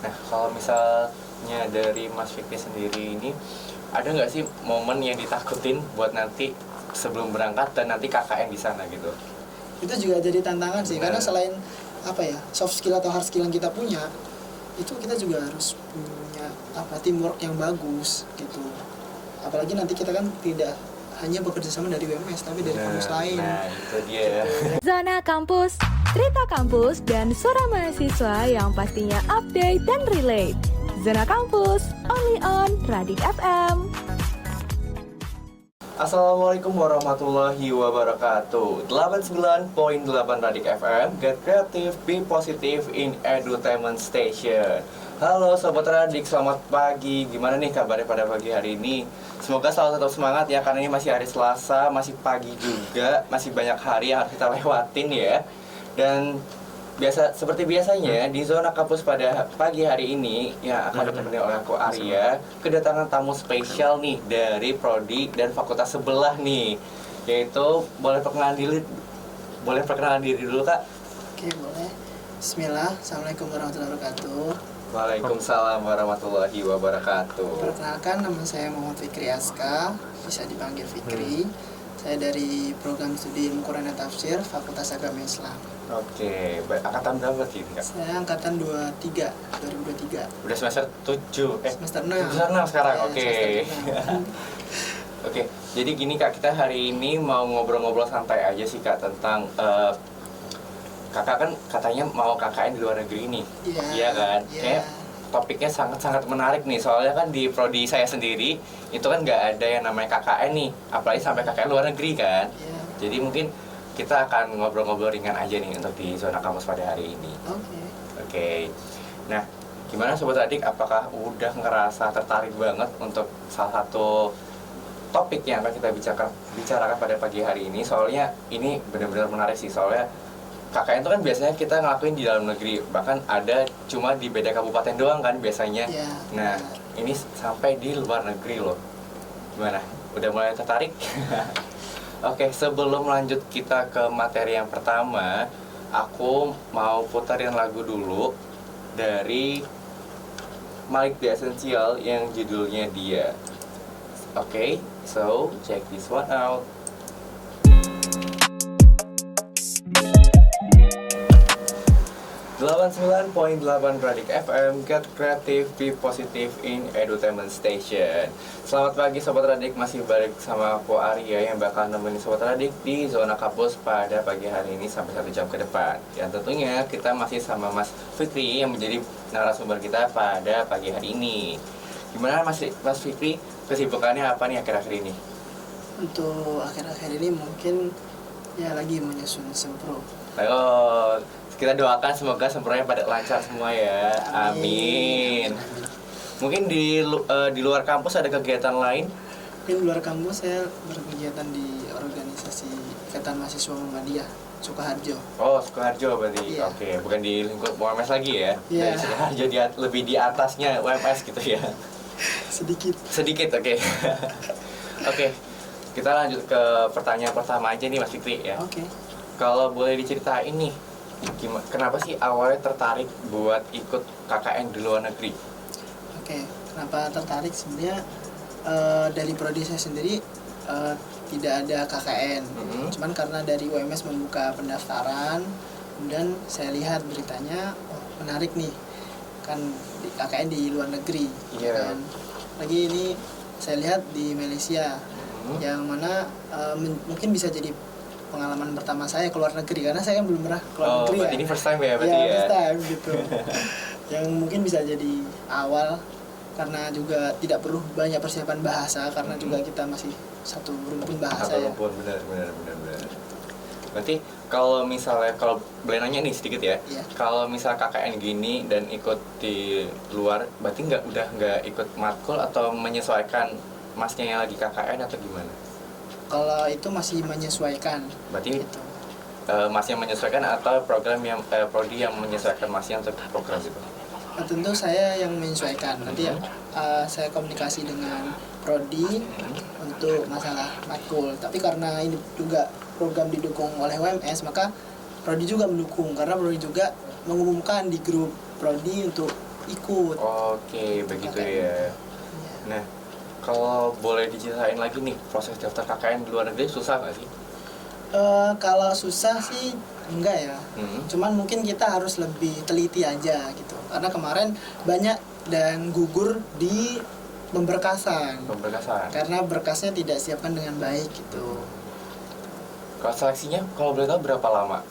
Nah, kalau misalnya dari Mas Fikri sendiri ini, ada nggak sih momen yang ditakutin buat nanti sebelum berangkat dan nanti KKN di sana gitu? Itu juga jadi tantangan sih, Benar. karena selain soft skill atau hard skill yang kita punya, itu kita juga harus punya teamwork yang bagus gitu. Apalagi nanti kita kan tidak hanya bekerja sama dari WMS tapi dari kampus lain. Nah, itu dia. Zona Kampus, cerita kampus dan suara mahasiswa yang pastinya update dan relate. Zona Kampus, only on Radik FM. Assalamualaikum warahmatullahi wabarakatuh. 89.8 Radik FM, Get Creative, Be Positive in Edutainment Station. Halo Sobat Radik, selamat pagi. Gimana nih kabarnya pada pagi hari ini? Semoga selalu tetap semangat ya, karena ini masih hari Selasa, masih pagi juga, masih banyak hari yang harus kita lewatin ya. Dan seperti biasanya di Zona Kampus pada pagi hari ini yang akan ditemani oleh aku Arya, kedatangan tamu spesial nih dari prodi dan fakultas sebelah nih, yaitu boleh perkenalan diri dulu Kak. Oke, boleh. Bismillah. Assalamualaikum warahmatullahi wabarakatuh. Waalaikumsalam warahmatullahi wabarakatuh. Perkenalkan, nama saya Muhammad Fikri Aska, bisa dipanggil Fikri. Saya dari program studi Ilmu Quran dan Tafsir Fakultas Agama Islam. Oke, angkatan berapa sih Kak? Saya angkatan 2023. Udah semester 7, Semester 6. Semester 6 sekarang, Ya, oke. semester 6. Oke, jadi gini Kak, kita hari ini mau ngobrol-ngobrol santai aja sih Kak tentang Kakak kan katanya mau KKN di luar negeri nih. Iya kan? Iya. Kayak topiknya sangat-sangat menarik nih, soalnya kan di prodi saya sendiri itu kan nggak ada yang namanya KKN nih, apalagi sampai KKN luar negeri kan. Iya. Jadi mungkin kita akan ngobrol-ngobrol ringan aja nih untuk di Zona Kampus pada hari ini. Oke. Nah, gimana Sobat Radik, apakah udah ngerasa tertarik banget untuk salah satu topik yang akan kita bicarakan pada pagi hari ini? Soalnya ini benar-benar menarik sih, soalnya KKN itu kan biasanya kita ngelakuin di dalam negeri, bahkan ada cuma di beda kabupaten doang kan biasanya. Iya, Nah, ini sampai di luar negeri loh. Gimana? Udah mulai tertarik? Oke, sebelum lanjut kita ke materi yang pertama, aku mau puterin lagu dulu dari Malik The Essential yang judulnya Dia. Oke, so check this one out. ...89.8 Radik FM, Get Creative, Be Positive in Edutainment Station. Selamat pagi Sobat Radik, masih balik sama aku Arya yang bakal nemenin Sobat Radik di Zona Kampus pada pagi hari ini sampai 1 jam ke depan. Dan tentunya kita masih sama Mas Fikri yang menjadi narasumber kita pada pagi hari ini. Gimana Mas Fikri, kesibukannya apa nih akhir-akhir ini? Untuk akhir-akhir ini mungkin ya lagi menyusun sempro. Ayo, kita doakan semoga sempurna pada lancar semua ya. Amin. Mungkin di luar kampus ada kegiatan lain? Mungkin di luar kampus saya berkegiatan di organisasi Ikatan Mahasiswa Muhammadiyah Sukoharjo. Oh, Sukoharjo berarti. Iya. Oke, bukan di lingkup UMS lagi ya? Iya. Dari Sukoharjo lebih di atasnya UMS gitu ya? Sedikit. Oke. Oke, kita lanjut ke pertanyaan pertama aja nih Mas Fikri ya. Oke. Kalau boleh diceritain nih, kenapa sih awalnya tertarik buat ikut KKN di luar negeri? Oke, kenapa tertarik sebenarnya dari prodi saya sendiri tidak ada KKN. Cuman karena dari UMS membuka pendaftaran, kemudian saya lihat beritanya, oh menarik nih, kan di KKN di luar negeri. Iya. Kan? Lagi ini saya lihat di Malaysia, yang mana mungkin bisa jadi pengalaman pertama saya keluar negeri, karena saya kan belum pernah keluar negeri. Ini first time ya berarti ya? First time gitu. Yang mungkin bisa jadi awal, karena juga tidak perlu banyak persiapan bahasa, karena juga kita masih satu rumpun bahasa ya. Benar. Berarti kalau boleh nanya nih sedikit ya, Iya. kalau misal KKN gini dan ikut di luar, berarti udah nggak ikut matkul atau menyesuaikan masnya yang lagi KKN atau gimana? Kalau itu masih menyesuaikan. Berarti Gitu. masnya menyesuaikan atau prodi yang menyesuaikan masnya untuk program itu? Tentu saya yang menyesuaikan. Nanti saya komunikasi dengan prodi untuk masalah matkul. Tapi karena ini juga program didukung oleh UMS, maka prodi juga mendukung, karena prodi juga mengumumkan di grup prodi untuk ikut. Oke, begitu KKN. ya. Iya. Nah, kalau boleh diceritain lagi nih, proses daftar KKN di luar negeri susah nggak sih? Kalau susah sih enggak ya. Cuman mungkin kita harus lebih teliti aja gitu. Karena kemarin banyak dan gugur di pemberkasan. Karena berkasnya tidak siapkan dengan baik gitu. Kalau seleksinya, kalau boleh tahu berapa lama?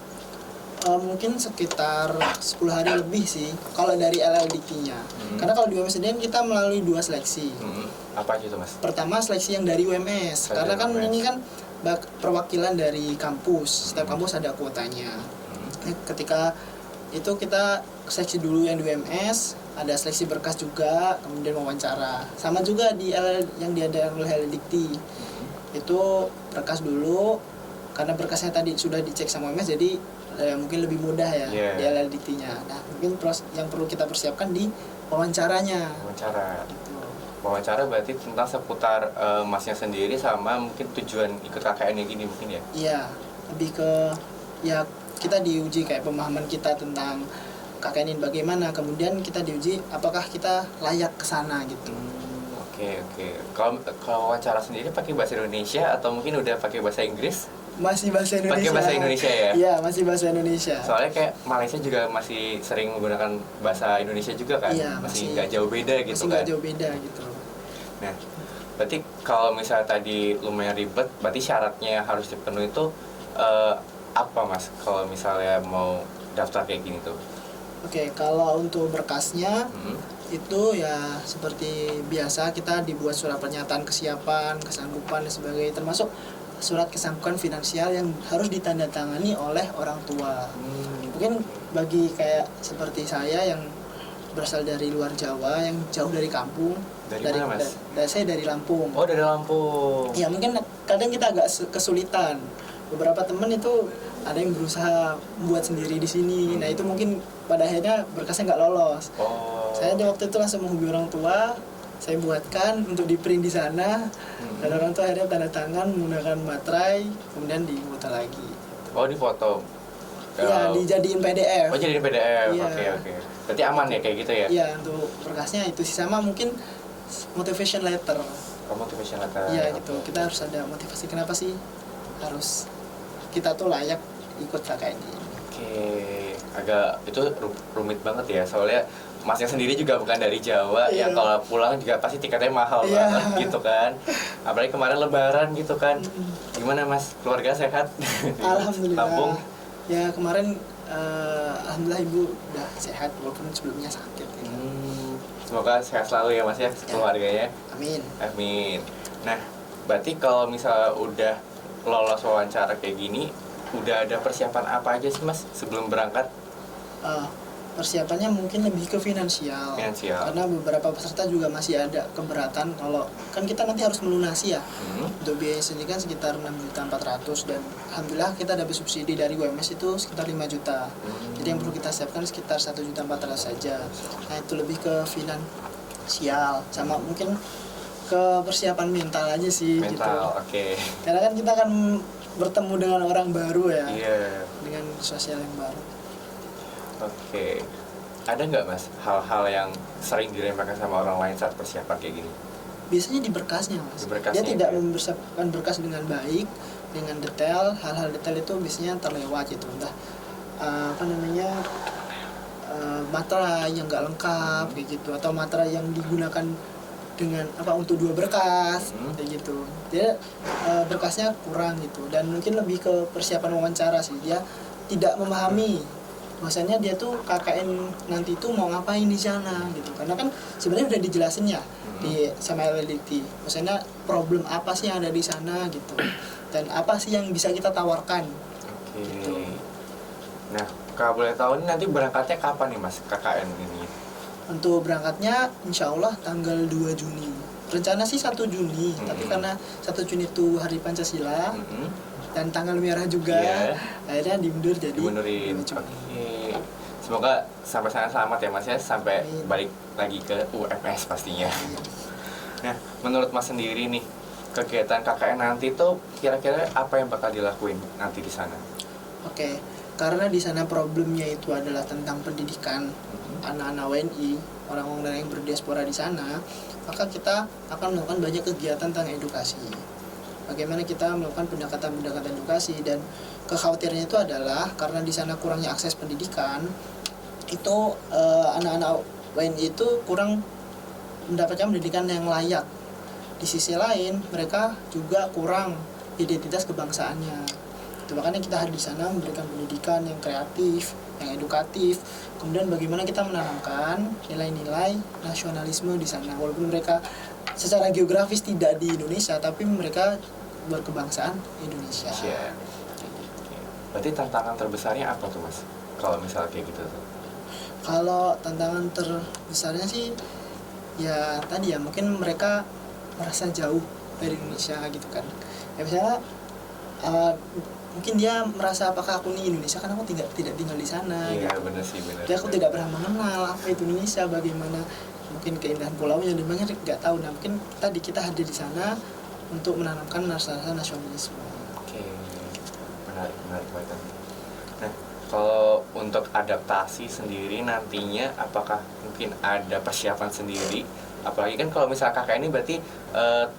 Mungkin sekitar 10 hari lebih sih kalau dari LLDT-nya. Karena kalau di UMS sendiri kita melalui 2 seleksi. Apa aja itu, Mas? Pertama seleksi yang dari UMS. Karena kan UMS. ini kan perwakilan dari kampus. Setiap kampus ada kuotanya. Ketika itu kita seleksi dulu yang di UMS, ada seleksi berkas juga, kemudian wawancara. Sama juga di yang diadakan oleh LLDT. Itu berkas dulu, karena berkasnya tadi sudah dicek sama UMS, jadi mungkin lebih mudah ya di LLDT-nya. Nah, mungkin yang perlu kita persiapkan di wawancaranya. Wawancara berarti tentang seputar masnya sendiri sama mungkin tujuan ikut KKN yang gini mungkin ya? Iya, lebih ke ya kita diuji kayak pemahaman kita tentang KKN ini bagaimana, kemudian kita diuji apakah kita layak ke sana gitu. Oke. Kalau wawancara sendiri pakai bahasa Indonesia atau mungkin udah pakai bahasa Inggris? Masih bahasa Indonesia. Pakai bahasa Indonesia ya? Iya, masih bahasa Indonesia. Soalnya kayak Malaysia juga masih sering menggunakan bahasa Indonesia juga kan? Iya, masih nggak jauh beda gitu masih kan? nggak jauh beda gitu. Nah, berarti kalau misalnya tadi lumayan ribet, berarti syaratnya yang harus dipenuhi itu apa, Mas? Kalau misalnya mau daftar kayak gini tuh? Oke, kalau untuk berkasnya itu ya seperti biasa kita dibuat surat pernyataan kesiapan, kesanggupan dan sebagainya, termasuk surat kesanggupan finansial yang harus ditandatangani oleh orang tua. Mungkin bagi kayak seperti saya yang berasal dari luar Jawa, yang jauh dari kampung. Dari mana, Mas? Saya dari Lampung. Oh, dari Lampung. Ya, mungkin kadang kita agak kesulitan. Beberapa teman itu ada yang berusaha buat sendiri di sini. Nah, itu mungkin pada akhirnya berkasnya nggak lolos. Saya di waktu itu langsung menghubungi orang tua, saya buatkan untuk di print di sana, dan orang tua akhirnya tanda tangan menggunakan materai, kemudian difoto lagi. Oh, difoto? Iya, dijadiin PDF. Oh, jadiin PDF. Iya. Oke. Berarti aman ya kayak gitu ya? Iya, untuk berkasnya itu sih, sama mungkin motivation letter. Oh, motivation letter. Iya gitu, kita harus ada motivasi kenapa sih harus kita tuh layak ikut KKN ini. Oke, agak itu rumit banget ya, soalnya Masnya sendiri juga bukan dari Jawa, yang kalau pulang juga pasti tiketnya mahal banget gitu kan. Apalagi kemarin Lebaran gitu kan. Gimana, Mas? Keluarga sehat? Alhamdulillah. Lampung? Ya kemarin alhamdulillah ibu udah sehat walaupun sebelumnya sakit. Gitu. Semoga sehat selalu ya, Mas ya, keluarganya. Amin. Nah, berarti kalau misalnya udah lolos wawancara kayak gini, udah ada persiapan apa aja sih, Mas, sebelum berangkat? Persiapannya mungkin lebih ke finansial. Karena beberapa peserta juga masih ada keberatan kalau kan kita nanti harus melunasi ya. Untuk biaya sendiri kan sekitar 6.400.000 dan alhamdulillah kita dapat subsidi dari UMS itu sekitar 5 juta. Jadi yang perlu kita siapkan sekitar 1.400.000 saja. Nah, itu lebih ke finansial sama mungkin ke persiapan mental aja sih. Mental, gitu. Karena kan kita akan bertemu dengan orang baru ya. Dengan sosial yang baru. Oke. Ada nggak, Mas, hal-hal yang sering diremehkan sama orang lain saat persiapan kayak gini? Biasanya di berkasnya, Mas. Dia tidak mempersiapkan berkas dengan baik, dengan detail. Hal-hal detail itu biasanya terlewat gitu. Entah materai yang nggak lengkap kayak gitu, atau materai yang digunakan dengan untuk 2 berkas kayak gitu. Dia berkasnya kurang gitu, dan mungkin lebih ke persiapan wawancara sih. Dia tidak memahami bahwasanya dia tuh KKN nanti tuh mau ngapain di sana gitu, karena kan sebenarnya udah dijelasin ya di sama LLDT, maksudnya problem apa sih yang ada di sana gitu, dan apa sih yang bisa kita tawarkan. Gitu. Nah, kalau boleh tahu nanti berangkatnya kapan nih, Mas, KKN ini? Untuk berangkatnya insya Allah tanggal 2 Juni. Rencana sih 1 Juni, tapi karena 1 Juni itu hari Pancasila dan tanggal merah juga, akhirnya dimundur jadi dimundurin. Semoga sampai sana selamat ya, Mas ya, sampai balik lagi ke UMS pastinya. Nah, menurut Mas sendiri nih, kegiatan KKN nanti tuh kira-kira apa yang bakal dilakuin nanti di sana? Karena di sana problemnya itu adalah tentang pendidikan anak-anak WNI, orang-orang yang berdiaspora di sana, maka kita akan melakukan banyak kegiatan tentang edukasi. Bagaimana kita melakukan pendekatan-pendekatan edukasi, dan kekhawatirannya itu adalah karena di sana kurangnya akses pendidikan, itu anak-anak WNI itu kurang mendapatkan pendidikan yang layak. Di sisi lain, mereka juga kurang identitas kebangsaannya. Itu makanya kita hadir di sana memberikan pendidikan yang kreatif, yang edukatif. Kemudian bagaimana kita menanamkan nilai-nilai nasionalisme di sana. Walaupun mereka secara geografis tidak di Indonesia, tapi mereka berkebangsaan Indonesia. Iya. Berarti tantangan terbesarnya apa tuh Mas? Kalau misalnya kayak gitu tuh? Kalau tantangan terbesarnya sih ya tadi ya, mungkin mereka merasa jauh dari Indonesia gitu kan. Ya misalnya mungkin dia merasa apakah aku nih Indonesia, karena aku tidak tinggal di sana. Iya, gitu. benar sih, benar. Jadi aku tidak pernah mengenal apa itu Indonesia, bagaimana mungkin keindahan pulaunya, dan banyak nggak tahu. Nah mungkin tadi kita hadir di sana untuk menanamkan rasa nasionalisme. Oke, menarik banget. Nah, kalau untuk adaptasi sendiri nantinya, apakah mungkin ada persiapan sendiri? Apalagi kan kalau misalnya kakak ini berarti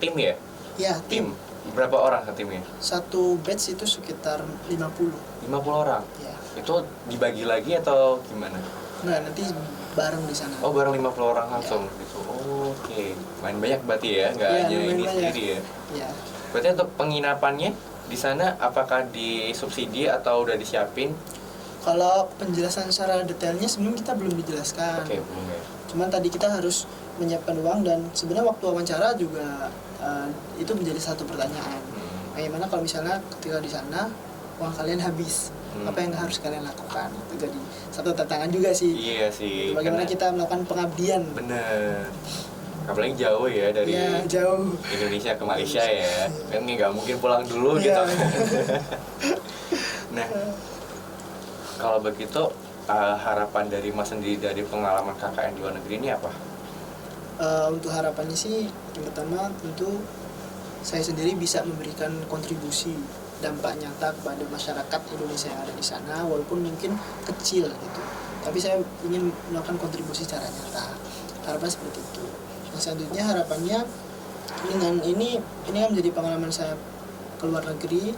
tim ya? Ya, tim. Berapa orang ke timnya? Satu batch itu sekitar 50. 50 orang? Ya. Itu dibagi lagi atau gimana? Nah, nanti bareng di sana. Oh, bareng 50 orang langsung gitu. Oh, oke. Main banyak berarti ya, nggak Iya, hanya lumayan ini banyak. sendiri ya? Ya. Berarti untuk penginapannya di sana apakah disubsidi atau udah disiapin? Kalau penjelasan secara detailnya sebenarnya kita belum dijelaskan. Oke, belum ya. Cuman tadi kita harus menyiapkan uang, dan sebenarnya waktu wawancara juga itu menjadi satu pertanyaan. Bagaimana kalau misalnya ketika di sana uang kalian habis, apa yang harus kalian lakukan? Itu jadi satu tantangan juga sih. Iya sih. Bagaimana karena- kita melakukan pengabdian? Bener. Apalagi jauh ya dari Ya, jauh. Indonesia ke Malaysia ya. Kan nggak mungkin pulang dulu gitu. Iya. Nah, kalau begitu harapan dari Mas sendiri dari pengalaman KKN di luar negeri ini apa? Untuk harapannya sih, yang pertama tentu saya sendiri bisa memberikan kontribusi dampak nyata kepada masyarakat Indonesia yang ada di sana, walaupun mungkin kecil gitu. Tapi saya ingin melakukan kontribusi secara nyata. Harapan seperti itu. Nah, selanjutnya harapannya dengan ini kan menjadi pengalaman saya ke luar negeri,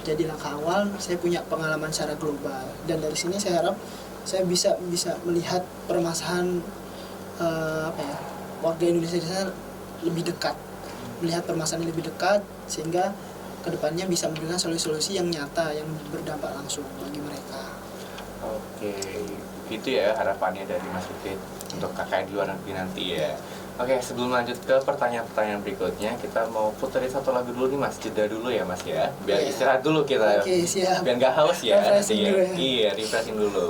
jadi langkah awal saya punya pengalaman secara global, dan dari sini saya harap saya bisa melihat permasalahan warga Indonesia di sana lebih dekat, melihat permasalahan lebih dekat, sehingga kedepannya bisa memberikan solusi-solusi yang nyata, yang berdampak langsung bagi mereka. Oke, itu ya harapannya dari Mas Fikri untuk KKN di luar negeri nanti ya. Oke, sebelum lanjut ke pertanyaan-pertanyaan berikutnya, kita mau puterin satu lagu dulu nih Mas, jeda dulu ya Mas ya, biar Iya. istirahat dulu kita. Oke, siap. Biar nggak haus ya Refreshing nanti ya. dulu ya. Iya, refreshing dulu.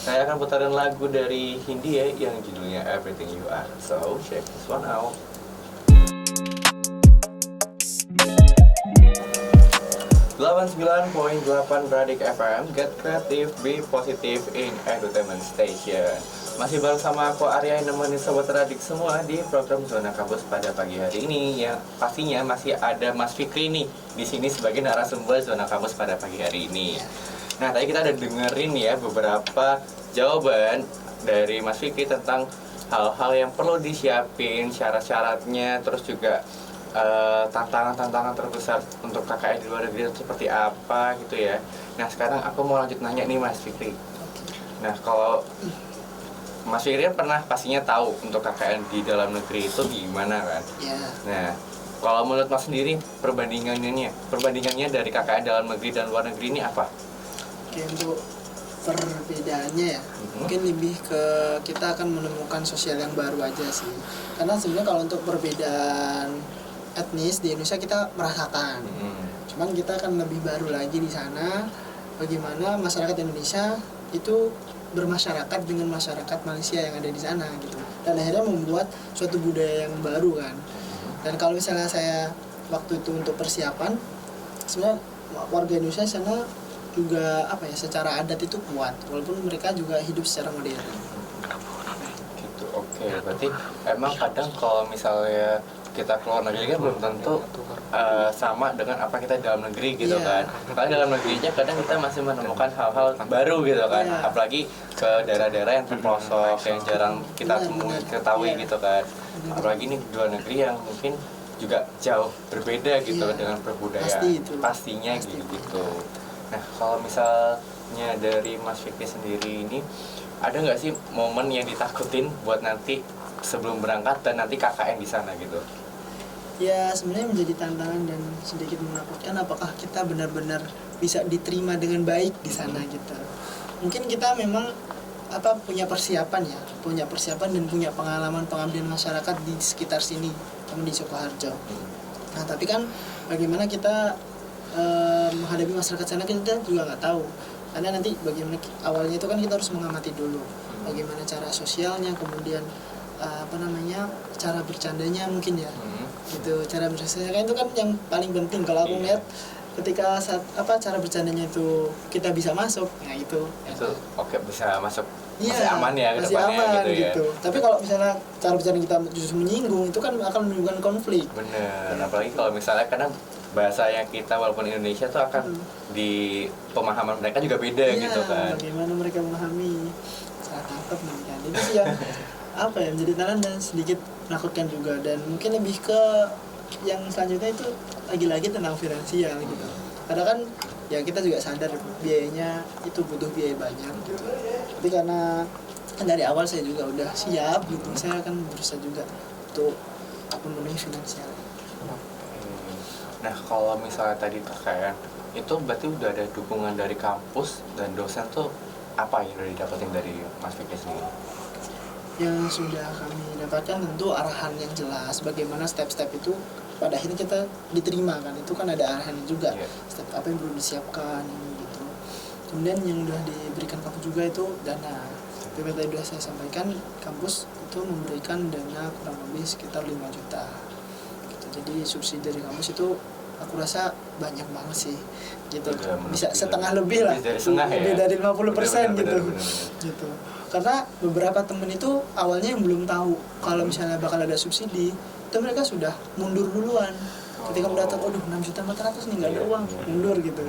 Saya akan putarin lagu dari Hindia yang judulnya Everything You Are. So, check this one out. ...89.8 Radik FM, Get Creative, Be Positive in Entertainment Station. Masih bareng sama aku Arya yang nemenin Sobat Radik semua di program Zona Kampus pada pagi hari ini. Yang pastinya masih ada Mas Fikri nih di sini sebagai narasumber Zona Kampus pada pagi hari ini. Nah, tadi kita udah dengerin ya beberapa jawaban dari Mas Fikri tentang hal-hal yang perlu disiapin, syarat-syaratnya, terus juga tantangan-tantangan terbesar untuk KKN di luar negeri itu seperti apa gitu ya. Nah, sekarang aku mau lanjut nanya nih Mas Fikri. Nah, kalau Mas Fikri kan pernah pastinya tahu untuk KKN di dalam negeri itu gimana kan? Ya. Nah, kalau menurut Mas sendiri perbandingannya dari KKN dalam negeri dan luar negeri ini apa? Oke, untuk perbedaannya ya, mungkin lebih ke kita akan menemukan sosial yang baru aja sih. Karena sebenarnya kalau untuk perbedaan etnis di Indonesia kita merasakan, cuman kita akan lebih baru lagi di sana, bagaimana masyarakat Indonesia itu bermasyarakat dengan masyarakat Malaysia yang ada di sana gitu, dan akhirnya membuat suatu budaya yang baru kan. Dan kalau misalnya saya waktu itu untuk persiapan, sebenarnya warga Indonesia sana juga secara adat itu kuat, walaupun mereka juga hidup secara modern. Gitu, oke. Oke, berarti emang kadang kalau misalnya kita keluar negeri kan belum tentu sama dengan apa kita di dalam negeri gitu kan. Karena dalam negerinya kadang kita masih menemukan hal-hal baru gitu kan. Apalagi ke daerah-daerah yang terpelosok yang jarang kita ketahui gitu kan. Apalagi ini di luar negeri yang mungkin juga jauh berbeda gitu dengan perbudayaan. Pastinya gitu. Nah, kalau misalnya dari Mas Fikri sendiri ini ada nggak sih momen yang ditakutin buat nanti sebelum berangkat dan nanti KKN di sana gitu? Ya sebenarnya menjadi tantangan dan sedikit menakutkan apakah kita benar-benar bisa diterima dengan baik di sana gitu. Mungkin kita memang punya persiapan dan punya pengalaman pengabdian masyarakat di sekitar sini, teman di Sukoharjo. Nah tapi kan bagaimana kita menghadapi masyarakat sana kita juga nggak tahu. Karena nanti bagaimana awalnya itu kan kita harus mengamati dulu bagaimana cara sosialnya, kemudian cara bercandanya mungkin ya. Gitu, cara bercandanya kan itu kan yang paling penting kalau aku lihat ketika cara bercandanya itu kita bisa masuk, nah itu oke, bisa masuk, masih aman ya ke depannya aman, gitu ya. Tapi kalau misalnya cara bercanda kita justru menyinggung, itu kan akan menimbulkan konflik. Bener, apalagi kalau misalnya kadang bahasa yang kita walaupun Indonesia tuh akan di pemahaman mereka juga beda gitu kan. Bagaimana mereka memahami, salah tangkap kan. Itu sih yang menjadi tantangan dan sedikit menakutkan juga, dan mungkin lebih ke yang selanjutnya itu lagi-lagi tentang finansial gitu. Karena kan ya kita juga sadar biayanya itu butuh biaya banyak gitu. Tapi karena kan dari awal saya juga udah siap gitu, saya akan berusaha juga untuk memenuhi finansial. Nah kalau misalnya tadi KKN itu berarti udah ada dukungan dari kampus dan dosen tuh apa yang udah didapetin dari Mas Fikri sendiri? Yang sudah kami dapatkan tentu arahan yang jelas bagaimana step-step itu pada akhirnya kita diterima kan, itu kan ada arahannya juga, step apa yang perlu disiapkan gitu. Kemudian yang sudah diberikan kampus juga itu dana. Seperti tadi sudah saya sampaikan, kampus itu memberikan dana kurang lebih sekitar 5 juta gitu. Jadi subsidi dari kampus itu aku rasa banyak banget sih gitu, bisa setengah lebih lah, lebih dari 50% gitu. Karena beberapa temen itu awalnya yang belum tahu kalau misalnya bakal ada subsidi, itu mereka sudah mundur duluan. Ketika mendaftar, 6.400.000 nih nggak ada uang, mundur gitu.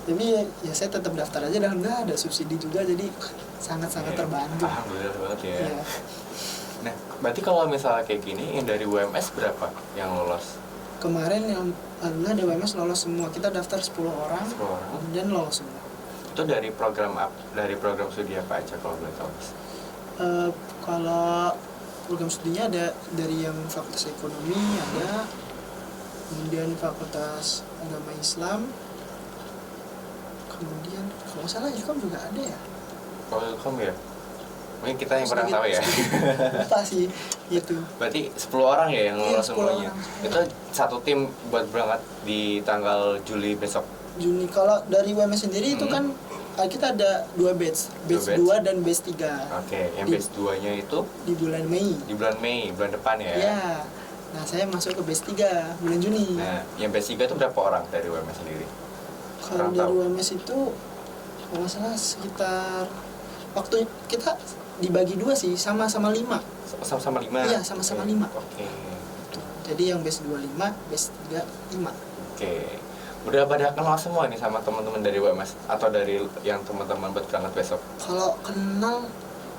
Tapi ya saya tetap daftar aja dan nggak ada subsidi juga, jadi sangat-sangat terbantu. Alhamdulillah banget ya. Nah, berarti kalau misalnya kayak gini, yang dari UMS berapa yang lolos? Kemarin yang alhamdulillah dari UMS lolos semua. Kita daftar 10 orang. Dan lolos semua. Itu dari program studi apa aja kalau boleh tahu? Kalau program studinya ada dari yang Fakultas Ekonomi ada, kemudian Fakultas Agama Islam, kemudian kalau nggak salah Ilkom juga ada ya. Kalau Ilkom ya? Mungkin kita yang kurang tahu ya. Lupa sih gitu. Berarti 10 orang ya yang lolos semuanya. Itu satu tim buat berangkat di tanggal Juli besok. Juni. Kalau dari UMS sendiri itu kan kita ada 2 batch 2 dan batch 3. Oke, yang batch 2-nya itu di bulan Mei. Di bulan Mei, bulan depan ya. Iya. Nah, saya masuk ke batch 3 bulan Juni. Nah, yang batch 3 itu berapa orang dari UMS sendiri? Kalau dari UMS itu kalau nggak salah sekitar waktu kita dibagi 2 sih, sama-sama 5. Sama-sama 5? Iya, sama-sama 5. Oke. Jadi yang batch 2 5, batch 3 5. Oke. Udah pada kenal semua nih sama teman-teman dari UMS atau dari yang teman-teman buat berangkat besok? Kalau kenal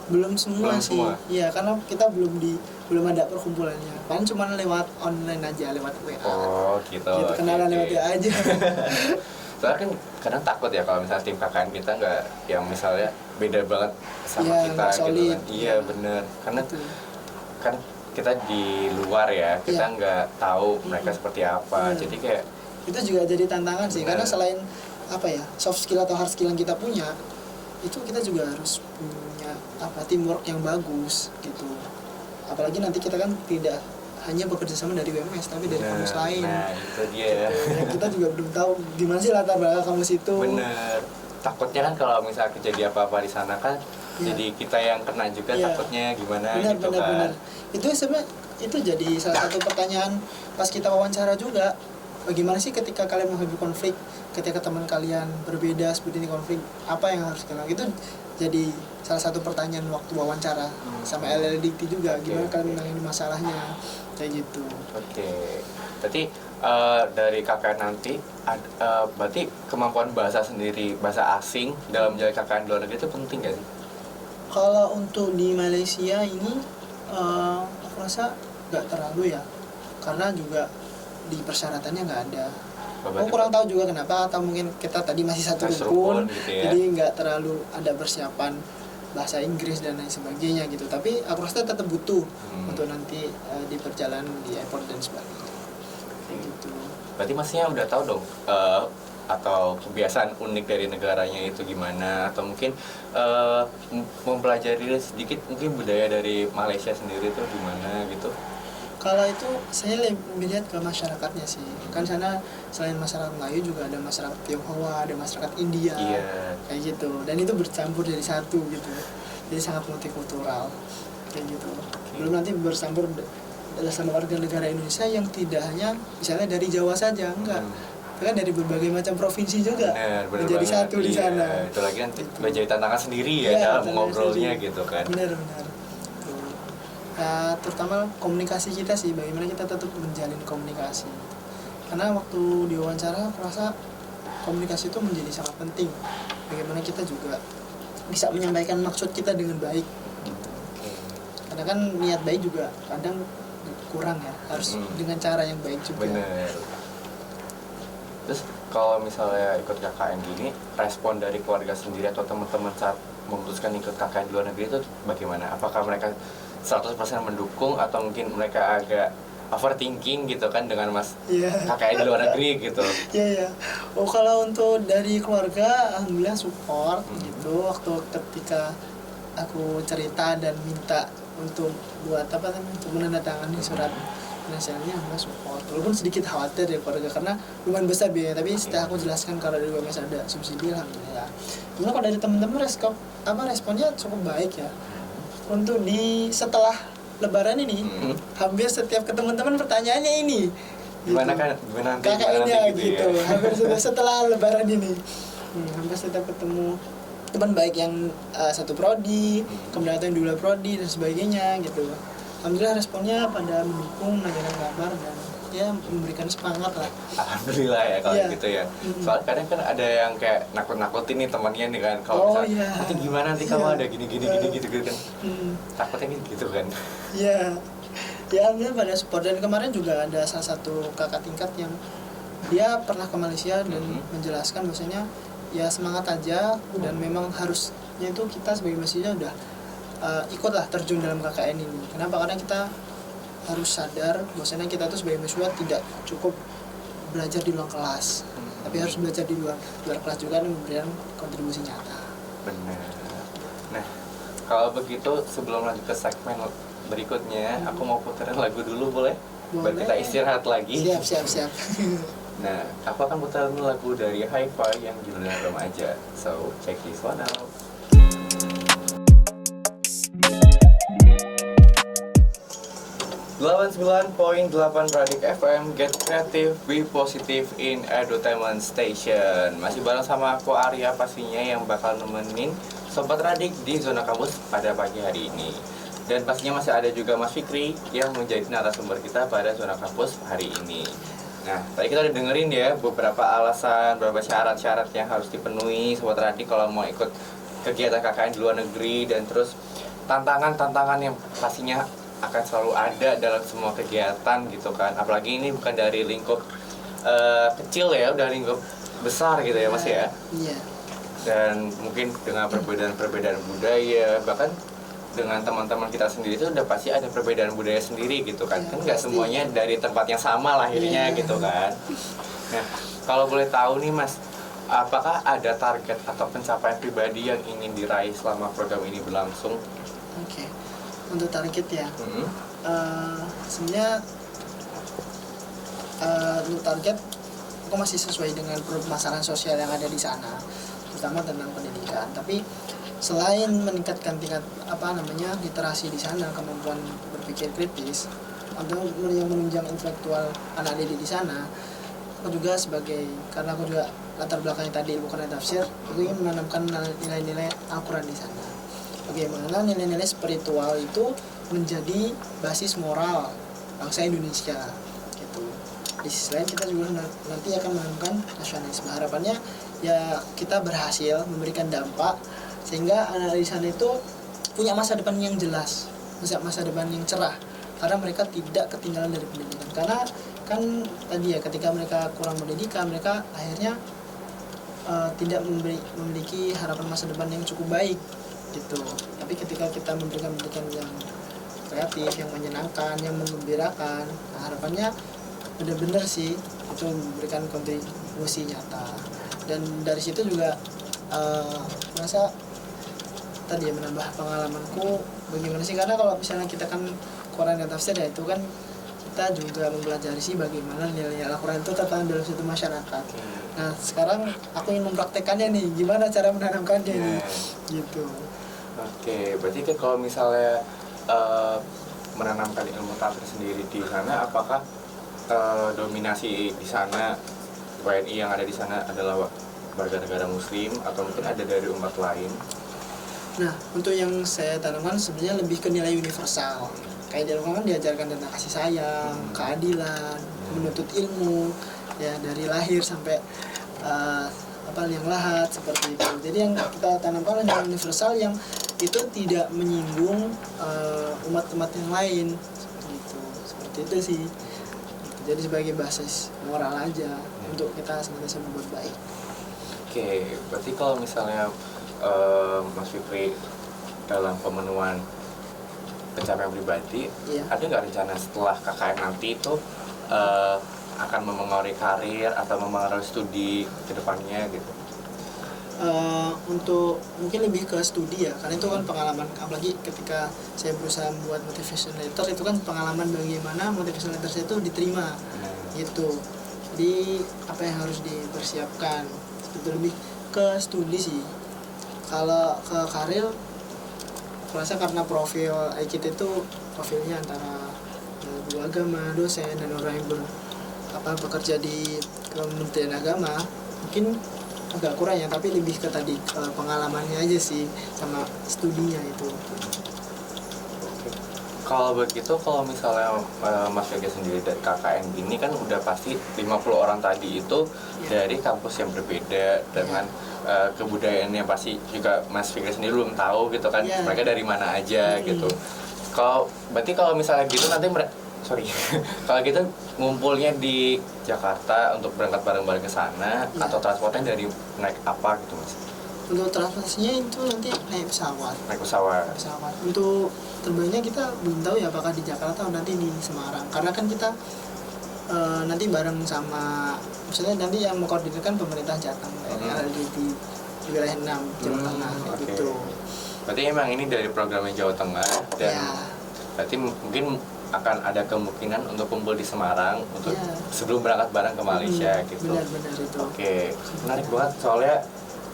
belum semua sih. Iya, karena kita belum ada perkumpulannya. Paling cuma lewat online aja, lewat WA. Oh, gitu. Kenalan lewat WA aja. Soalnya kan kadang takut ya kalau misalnya tim KKN kita nggak, yang misalnya beda banget sama kita gitu kan. Iya, bener. Karena kan kita di luar ya, kita nggak tahu mereka seperti apa. Jadi kayak itu juga jadi tantangan sih, karena selain soft skill atau hard skill yang kita punya, itu kita juga harus punya teamwork yang bagus gitu. Apalagi nanti kita kan tidak hanya bekerja sama dari WMS tapi dari kampus lain. Nah, itu dia. Gitu. Kita juga belum tahu gimana sih latar belakang kampus itu. Bener. Takutnya kan kalau misalnya kejadian apa-apa di sana kan jadi kita yang kena juga, takutnya gimana gitu kan. Benar. Itu sebenarnya itu jadi salah satu pertanyaan pas kita wawancara juga. Bagaimana sih ketika kalian menghadapi konflik, ketika teman kalian berbeda seperti ini konflik, apa yang harus kalian? Itu jadi salah satu pertanyaan waktu wawancara sama LLDT juga, gimana kalian menangani masalahnya kayak gitu. Oke. Berarti dari KKN nanti berarti kemampuan bahasa sendiri, bahasa asing dalam menjalani KKN di luar negeri itu penting nggak sih? Kalau untuk di Malaysia ini aku rasa nggak terlalu ya, karena juga di persyaratannya nggak ada. Aku kurang tahu juga kenapa, atau mungkin kita tadi masih satu rukun gitu ya. jadi nggak terlalu ada persiapan bahasa Inggris dan lain sebagainya gitu. Tapi aku rasa tetap butuh untuk nanti di perjalanan di airport dan sebagainya kayak gitu. Berarti masnya udah tahu dong atau kebiasaan unik dari negaranya itu gimana, atau mungkin mempelajari sedikit mungkin budaya dari Malaysia sendiri itu gimana gitu? Kalau itu saya lebih lihat ke masyarakatnya sih. Kan sana selain masyarakat Melayu juga ada masyarakat Tionghoa, ada masyarakat India, kayak gitu. Dan itu bercampur jadi satu gitu. Jadi sangat multikultural kayak gitu. Belum nanti bercampur sama warga negara Indonesia yang tidak hanya misalnya dari Jawa saja, enggak. Kan dari berbagai macam provinsi juga menjadi satu di sana. Itu lagi nanti menjadi tantangan sendiri ya dalam ngobrolnya gitu kan. Benar. Ya, terutama komunikasi kita sih, bagaimana kita tetap menjalin komunikasi. Karena waktu diwawancara aku rasa komunikasi itu menjadi sangat penting. Bagaimana kita juga bisa menyampaikan maksud kita dengan baik. Karena kan niat baik juga kadang kurang ya, harus dengan cara yang baik juga. Bener. Terus kalau misalnya ikut KKN gini, respon dari keluarga sendiri atau teman-teman saat memutuskan ikut KKN di luar negeri itu bagaimana? Apakah mereka 100% mendukung atau mungkin mereka agak overthinking gitu kan dengan KKN di luar negeri gitu? Iya. Oh, kalau untuk dari keluarga alhamdulillah support gitu. Waktu ketika aku cerita dan minta untuk buat untuk menandatangani surat finansialnya, alhamdulillah support. Walaupun sedikit khawatir ya keluarga karena lumayan besar biaya, tapi setelah aku jelaskan kalau dari UMS ada subsidi, alhamdulillah. Kemudian kalau dari teman-teman responnya cukup baik ya. Untuk di setelah Lebaran ini, hampir setiap ketemu teman pertanyaannya ini. Gimana gitu. kan? Gimana nanti? KKN-nya gitu. Ya? Hampir setelah Lebaran ini, hampir setiap ketemu teman baik yang satu prodi, kemudian yang dua prodi dan sebagainya gitu. Alhamdulillah responnya pada mendukung, nanya kabar dan ya memberikan semangat lah. Alhamdulillah ya kalau gitu ya. Soalnya kadang kan ada yang kayak nakut-nakutin nih temannya nih kan, kalau misalnya nanti gimana, nanti kamu ada gini gitu kan. Takutnya gitu kan. Iya. Ya alhamdulillah pada support, dan kemarin juga ada salah satu kakak tingkat yang dia pernah ke Malaysia dan menjelaskan bahwasanya ya semangat aja, dan memang harusnya itu kita sebagai mahasiswa udah ikutlah terjun dalam KKN ini. Kenapa? Karena kita harus sadar bahwasanya kita tuh sebagai mahasiswa tidak cukup belajar di ruang kelas, tapi harus belajar di luar kelas juga dan memberikan kontribusi nyata. Benar. Nah, kalau begitu sebelum lanjut ke segmen berikutnya, aku mau puterin lagu dulu boleh? Biar kita istirahat lagi. Siap. Nah, aku akan puterin lagu dari Hi-Fi yang judulnya Remaja. So, check this one out. .8 Radik FM, Get Creative, Be Positive in Edutainment Station. Masih bareng sama aku Arya pastinya yang bakal nemenin Sobat Radik di Zona Kampus pada pagi hari ini. Dan pastinya masih ada juga Mas Fikri yang menjadi narasumber kita pada Zona Kampus hari ini. Nah, tadi kita udah dengerin ya beberapa alasan, beberapa syarat-syarat yang harus dipenuhi Sobat Radik kalau mau ikut kegiatan KKN di luar negeri, dan terus tantangan-tantangan yang pastinya akan selalu ada dalam semua kegiatan gitu kan. Apalagi ini bukan dari lingkup kecil ya, udah lingkup besar gitu ya Mas ya. Iya. Dan mungkin dengan perbedaan budaya, bahkan dengan teman-teman kita sendiri itu udah pasti ada perbedaan budaya sendiri gitu kan. Kan nggak semuanya dari tempat yang sama lahirnya gitu kan. Nah, kalau boleh tahu nih Mas, apakah ada target atau pencapaian pribadi yang ingin diraih selama program ini berlangsung? Oke. Untuk target ya, sebenarnya untuk target aku masih sesuai dengan permasalahan sosial yang ada di sana, terutama tentang pendidikan. Tapi selain meningkatkan tingkat literasi di sana, kemampuan berpikir kritis, atau yang menunjang intelektual anak didik di sana, aku juga karena aku juga latar belakangnya tadi ilmu Quran tafsir, aku ingin menanamkan nilai-nilai Al-Quran di sana. Bagaimana nilai-nilai spiritual itu menjadi basis moral bangsa Indonesia gitu. Di sisi lain kita juga nanti akan menanamkan nasionalisme. Harapannya ya kita berhasil memberikan dampak sehingga anak di sana itu punya masa depan yang jelas, masa depan yang cerah, karena mereka tidak ketinggalan dari pendidikan. Karena kan tadi ya ketika mereka kurang pendidikan, mereka akhirnya tidak memiliki harapan masa depan yang cukup baik gitu. Tapi ketika kita memberikan pendidikan yang kreatif, yang menyenangkan, yang menggembirakan, nah harapannya benar-benar sih itu memberikan kontribusi nyata. Dan dari situ juga merasa tadi ya menambah pengalamanku bagaimana sih, karena kalau misalnya kita kan Quran dan tafsir ya itu kan kita juga mempelajari sih bagaimana nilai Al-Quran itu tertanam dalam suatu masyarakat. Nah sekarang aku ingin mempraktekannya nih, gimana cara menanamkannya nih gitu. Oke, berarti kan kalau misalnya menanamkan ilmu tafsir sendiri di sana, apakah dominasi di sana WNI yang ada di sana adalah warga negara Muslim atau mungkin ada dari umat lain? Nah, untuk yang saya tanamkan sebenarnya lebih ke nilai universal. Kayak di Al-Quran kan diajarkan tentang kasih sayang, keadilan, menuntut ilmu, ya dari lahir sampai yang lahat seperti itu. Jadi yang kita tanamkan adalah universal yang itu tidak menyinggung umat-umat yang lain, seperti itu sih. Jadi sebagai basis moral aja untuk kita senantiasa berbuat baik. Oke, berarti kalau misalnya Mas Fikri dalam pemenuhan pencapaian pribadi, ada nggak rencana setelah KKN nanti itu akan memengaruhi karir atau memengaruhi studi ke depannya gitu? Untuk mungkin lebih ke studi ya, karena itu kan pengalaman, apalagi ketika saya berusaha membuat motivation letter, itu kan pengalaman bagaimana motivation letter saya itu diterima gitu. Jadi apa yang harus dipersiapkan, itu lebih ke studi sih. Kalau ke karir, merasa karena profil kita itu profilnya antara guru agama, dosen, dan orang yang bekerja di Kementerian Agama, mungkin agak kurang ya, tapi lebih ke tadi pengalamannya aja sih sama studinya itu. Kalau begitu, kalau misalnya Mas Yoga sendiri dari KKN ini kan udah pasti 50 orang tadi itu dari kampus yang berbeda dengan kebudayaannya, pasti juga Mas Fikri sendiri belum tahu gitu kan, mereka dari mana aja gitu. Berarti kalau misalnya gitu nanti kalau gitu ngumpulnya di Jakarta untuk berangkat bareng-bareng ke sana atau transportnya dari naik apa gitu Mas? Untuk transportasinya itu nanti naik pesawat. Untuk terbangnya kita belum tahu ya apakah di Jakarta atau nanti di Semarang. Karena kan kita nanti bareng sama, misalnya nanti yang mengkoordinasikan pemerintah Jateng, ada di wilayah 6 Jawa Tengah gitu. Berarti emang ini dari programnya Jawa Tengah dan berarti mungkin akan ada kemungkinan untuk kumpul di Semarang untuk sebelum berangkat bareng ke Malaysia gitu. Benar itu. Oke, menarik banget soalnya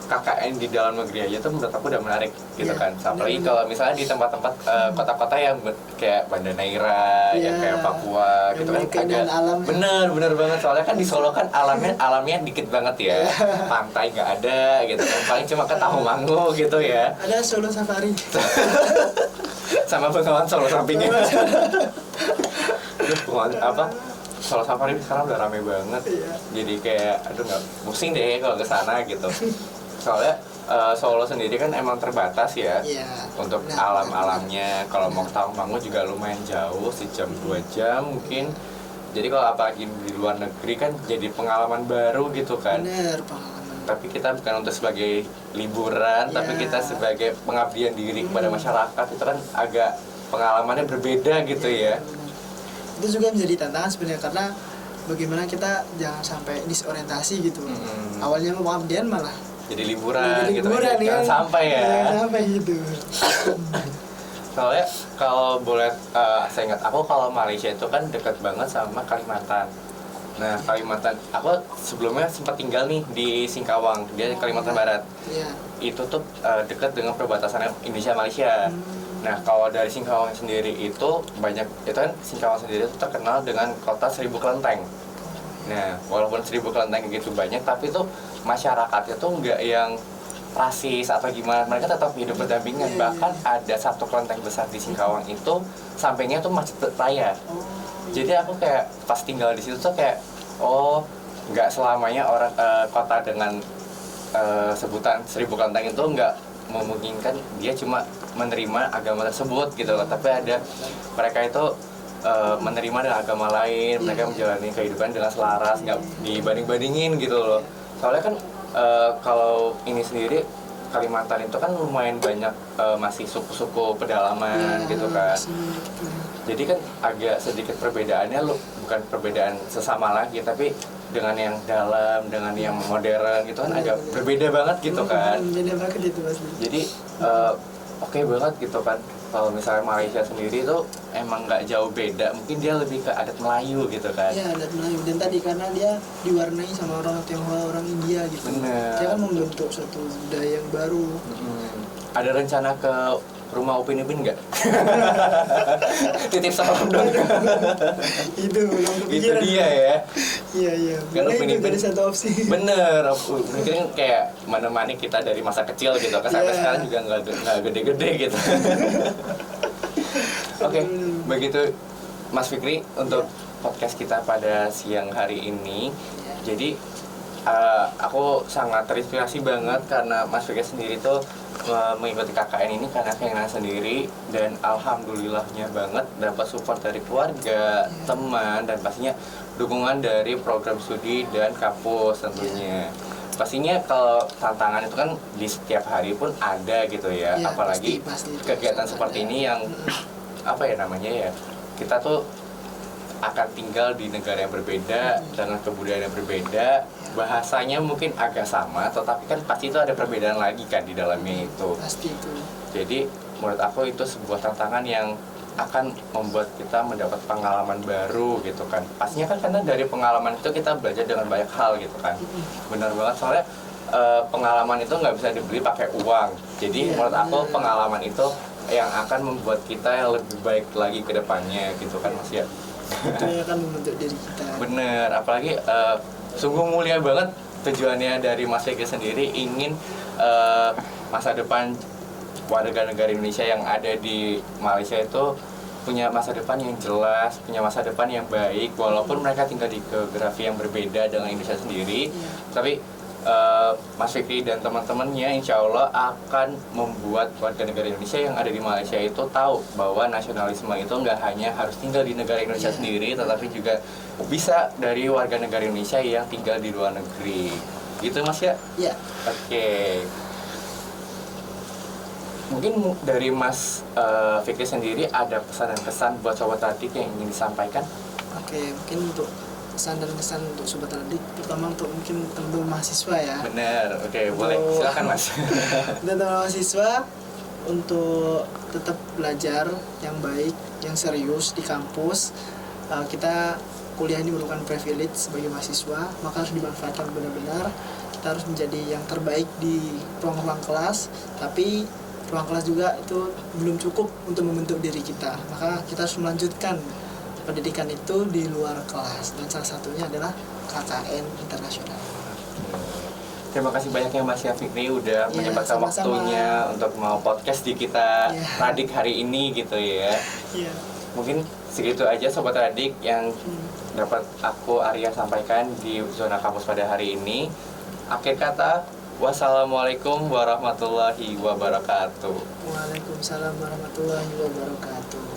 KKN di dalam negeri aja tuh menurut aku udah menarik gitu kan. Apalagi kalau misalnya di tempat-tempat kota-kota yang kayak Banda Neira, yang kayak Papua gitu kan agak bener banget, soalnya kan di Solo kan alamnya dikit banget ya. Pantai nggak ada gitu kan, paling cuma ke Tahumango gitu ya. Ada Solo Safari. Sama pengawan Solo sampingnya. Solo Safari sekarang udah rame banget. Jadi kayak nggak pusing deh kalau ke sana gitu. Soalnya Solo sendiri kan emang terbatas ya untuk alam-alamnya. Kalau mau ke Tahumango juga lumayan jauh, sejam 2 jam mungkin. Jadi kalau apalagi di luar negeri kan jadi pengalaman baru gitu kan. Bener, pengalaman. Tapi kita bukan untuk sebagai liburan, tapi kita sebagai pengabdian diri kepada masyarakat, itu kan agak pengalamannya berbeda gitu ya. Itu juga menjadi tantangan sebenarnya, karena bagaimana kita jangan sampai disorientasi gitu. Awalnya mau pengabdian malah jadi liburan gitu kan. Jangan sampai ya. Jangan sampai gitu. Soalnya kalau boleh saya ingat, aku kalau Malaysia itu kan dekat banget sama Kalimantan. Nah, Kalimantan, aku sebelumnya sempat tinggal nih di Singkawang, dia Kalimantan Barat. Itu tuh dekat dengan perbatasan Indonesia Malaysia. Nah, kalau dari Singkawang sendiri itu kan Singkawang sendiri itu terkenal dengan kota 1000 kelenteng. Nah, walaupun 1000 kelenteng gitu banyak, tapi tuh masyarakatnya tuh nggak yang rasis atau gimana, mereka tetap hidup berdampingan. Bahkan ada satu kelenteng besar di Singkawang itu sampingnya tuh masjid raya. Jadi aku kayak pas tinggal di situ tuh kayak nggak selamanya orang kota dengan sebutan 1000 kelenteng itu nggak memungkinkan dia cuma menerima agama tersebut gitu loh. Tapi ada mereka itu menerima dengan agama lain, mereka menjalani kehidupan dengan selaras, nggak dibanding-bandingin gitu loh. Soalnya kan kalau ini sendiri Kalimantan itu kan lumayan banyak masih suku-suku pedalaman gitu kan. Jadi kan agak sedikit perbedaannya bukan perbedaan sesama lagi, tapi dengan yang dalam, dengan yang modern gitu kan agak berbeda banget gitu kan. Beda banget itu Mas. Jadi oke banget gitu kan. Kalau misalnya Malaysia sendiri tuh emang nggak jauh beda, mungkin dia lebih ke adat Melayu gitu kan. Iya, adat Melayu. Dan tadi karena dia diwarnai sama orang Tionghoa, orang India gitu. Bener. Dia kan membentuk suatu budaya yang baru. Ada rencana ke rumah Upin Ipin nggak? Titip salam dong. Itu belum Itu kepikiran. dia ya. Iya. Kan Boleh Upin itu Ipin. jadi satu opsi. Bener, mungkin kayak menemani kita dari masa kecil gitu kan, sampai sekarang juga nggak gede-gede gitu. Oke, begitu Mas Fikri untuk podcast kita pada siang hari ini. Jadi aku sangat terinspirasi banget karena Mas Fikri sendiri tuh mengikuti KKN ini karena keinginan sendiri, dan alhamdulillahnya banget dapat support dari keluarga, teman, dan pastinya dukungan dari program studi dan kampus tentunya. Pastinya kalau tantangan itu kan di setiap hari pun ada gitu ya, Ya, apalagi pasti kegiatan seperti ini yang apa ya namanya ya, kita tuh akan tinggal di negara yang berbeda dengan kebudayaan yang berbeda, bahasanya mungkin agak sama, tetapi kan pasti itu ada perbedaan lagi kan di dalamnya itu. Pasti itu. Jadi menurut aku itu sebuah tantangan yang akan membuat kita mendapat pengalaman baru gitu kan. Pastinya kan karena dari pengalaman itu kita belajar dengan banyak hal gitu kan. Benar banget, soalnya pengalaman itu nggak bisa dibeli pakai uang. Jadi menurut aku pengalaman itu yang akan membuat kita yang lebih baik lagi ke depannya gitu kan Mas ya. Itu yang akan membentuk diri kita. Bener, apalagi sungguh mulia banget tujuannya dari Mas Fikri sendiri, ingin masa depan warga negara Indonesia yang ada di Malaysia itu punya masa depan yang jelas, punya masa depan yang baik, walaupun mereka tinggal di geografi yang berbeda dengan Indonesia sendiri. Tapi Mas Fikri dan teman-temannya insya Allah akan membuat warga negara Indonesia yang ada di Malaysia itu tahu bahwa nasionalisme itu nggak hanya harus tinggal di negara Indonesia sendiri, tetapi juga bisa dari warga negara Indonesia yang tinggal di luar negeri. Gitu Mas ya? Iya. Oke. Mungkin dari Mas Fikri sendiri ada pesan dan kesan buat Sobat Radik yang ingin disampaikan? Oke, mungkin untuk pesan dan kesan untuk Sobat Radik, terutama untuk mungkin teman-teman mahasiswa ya. Bener, oke, boleh, silakan Mas. Dan teman mahasiswa untuk tetap belajar yang baik, yang serius di kampus. Kita kuliah ini merupakan privilege sebagai mahasiswa, maka harus dimanfaatkan benar-benar. Kita harus menjadi yang terbaik di ruang-ruang kelas, tapi ruang kelas juga itu belum cukup untuk membentuk diri kita. Maka kita harus melanjutkan pendidikan itu di luar kelas, dan salah satunya adalah KKN internasional. Terima kasih banyak ya Mas Fikri udah menyempatkan sama-sama. waktunya untuk mau podcast di kita Radik hari ini gitu ya. Iya. Mungkin segitu aja Sobat Radik yang dapat aku Arya sampaikan di Zona Kampus pada hari ini. Akhir kata, wassalamualaikum warahmatullahi wabarakatuh. Waalaikumsalam warahmatullahi wabarakatuh.